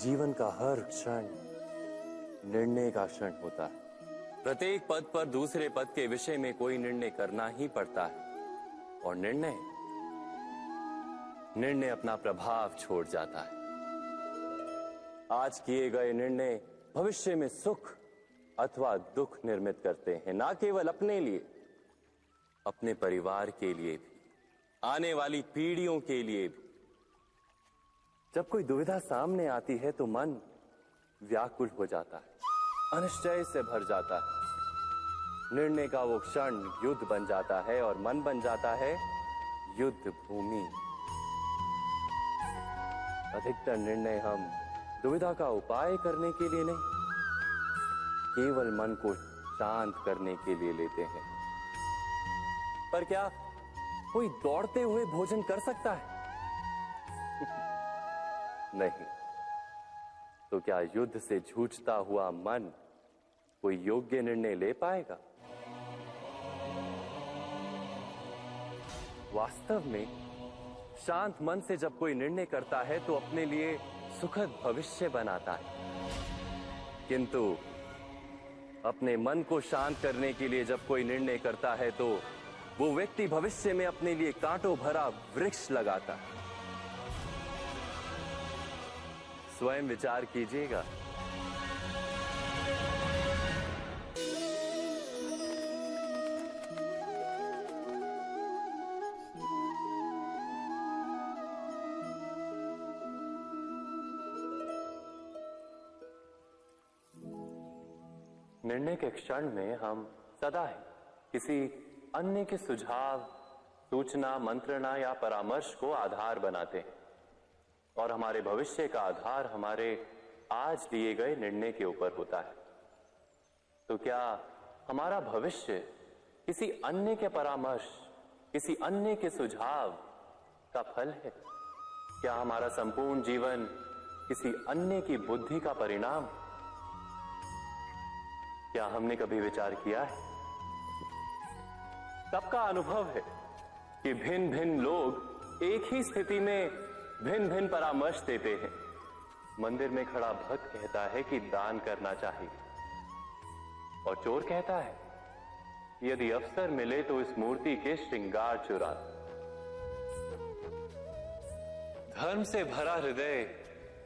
जीवन का हर क्षण निर्णय का क्षण होता है। प्रत्येक पद पर दूसरे पद के विषय में कोई निर्णय करना ही पड़ता है और निर्णय अपना प्रभाव छोड़ जाता है। आज किए गए निर्णय भविष्य में सुख अथवा दुख निर्मित करते हैं, ना केवल अपने लिए, अपने परिवार के लिए भी, आने वाली पीढ़ियों के लिए भी। जब कोई दुविधा सामने आती है तो मन व्याकुल हो जाता है, अनिश्चय से भर जाता है। निर्णय का वो क्षण युद्ध बन जाता है और मन बन जाता है युद्ध भूमि। अधिकतर निर्णय हम दुविधा का उपाय करने के लिए नहीं, केवल मन को शांत करने के लिए लेते हैं। पर क्या कोई दौड़ते हुए भोजन कर सकता है? नहीं। तो क्या युद्ध से जूझता हुआ मन कोई योग्य निर्णय ले पाएगा? वास्तव में शांत मन से जब कोई निर्णय करता है तो अपने लिए सुखद भविष्य बनाता है। किंतु अपने मन को शांत करने के लिए जब कोई निर्णय करता है तो वो व्यक्ति भविष्य में अपने लिए कांटों भरा वृक्ष लगाता है। स्वयं विचार कीजिएगा। निर्णय के क्षण में हम सदा ही किसी अन्य के सुझाव, सूचना, मंत्रणा या परामर्श को आधार बनाते हैं और हमारे भविष्य का आधार हमारे आज लिए गए निर्णय के ऊपर होता है। तो क्या हमारा भविष्य किसी अन्य के परामर्श, किसी अन्य के सुझाव का फल है? क्या हमारा संपूर्ण जीवन किसी अन्य की बुद्धि का परिणाम? क्या हमने कभी विचार किया है? सबका अनुभव है कि भिन्न भिन्न लोग एक ही स्थिति में भिन्न भिन्न परामर्श देते हैं। मंदिर में खड़ा भक्त कहता है कि दान करना चाहिए और चोर कहता है यदि अवसर मिले तो इस मूर्ति के श्रृंगार चुरा। धर्म से भरा हृदय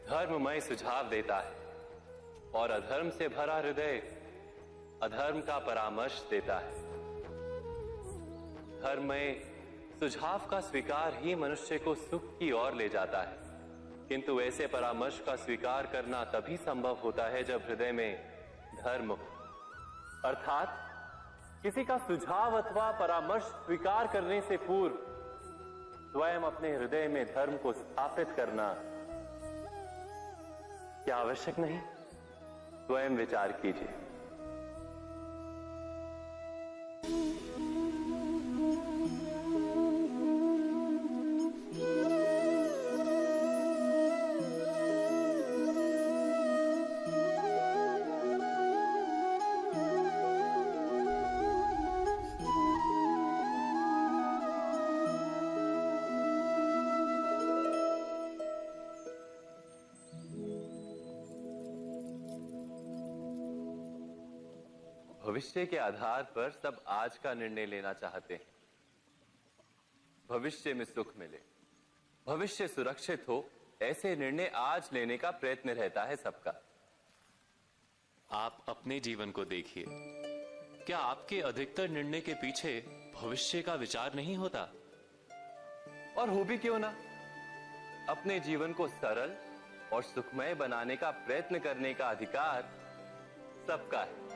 धर्ममय सुझाव देता है और अधर्म से भरा हृदय अधर्म का परामर्श देता है। धर्ममय सुझाव का स्वीकार ही मनुष्य को सुख की ओर ले जाता है, किंतु ऐसे परामर्श का स्वीकार करना तभी संभव होता है जब हृदय में धर्म हो। अर्थात किसी का सुझाव अथवा परामर्श स्वीकार करने से पूर्व स्वयं अपने हृदय में धर्म को स्थापित करना क्या आवश्यक नहीं? स्वयं विचार कीजिए। भविष्य के आधार पर सब आज का निर्णय लेना चाहते हैं। भविष्य में सुख मिले, भविष्य सुरक्षित हो, ऐसे निर्णय आज लेने का प्रयत्न रहता है सबका। आप अपने जीवन को देखिए, क्या आपके अधिकतर निर्णय के पीछे भविष्य का विचार नहीं होता? और हो भी क्यों ना। अपने जीवन को सरल और सुखमय बनाने का प्रयत्न करने का अधिकार सबका है।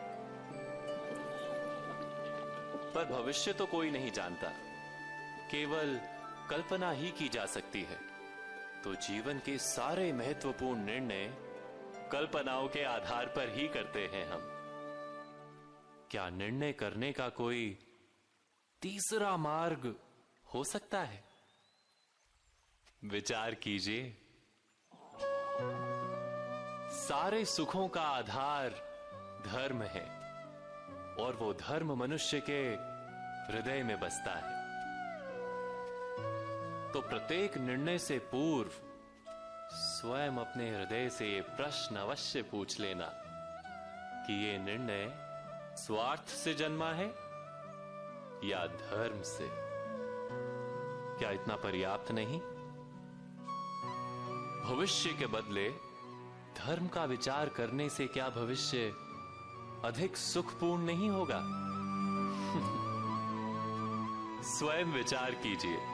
पर भविष्य तो कोई नहीं जानता, केवल कल्पना ही की जा सकती है। तो जीवन के सारे महत्वपूर्ण निर्णय कल्पनाओं के आधार पर ही करते हैं हम। क्या निर्णय करने का कोई तीसरा मार्ग हो सकता है? विचार कीजिए। सारे सुखों का आधार धर्म है और वो धर्म मनुष्य के हृदय में बसता है। तो प्रत्येक निर्णय से पूर्व स्वयं अपने हृदय से ये प्रश्न अवश्य पूछ लेना कि ये निर्णय स्वार्थ से जन्मा है या धर्म से। क्या इतना पर्याप्त नहीं? भविष्य के बदले धर्म का विचार करने से क्या भविष्य अधिक सुखपूर्ण नहीं होगा? स्वयं विचार कीजिए।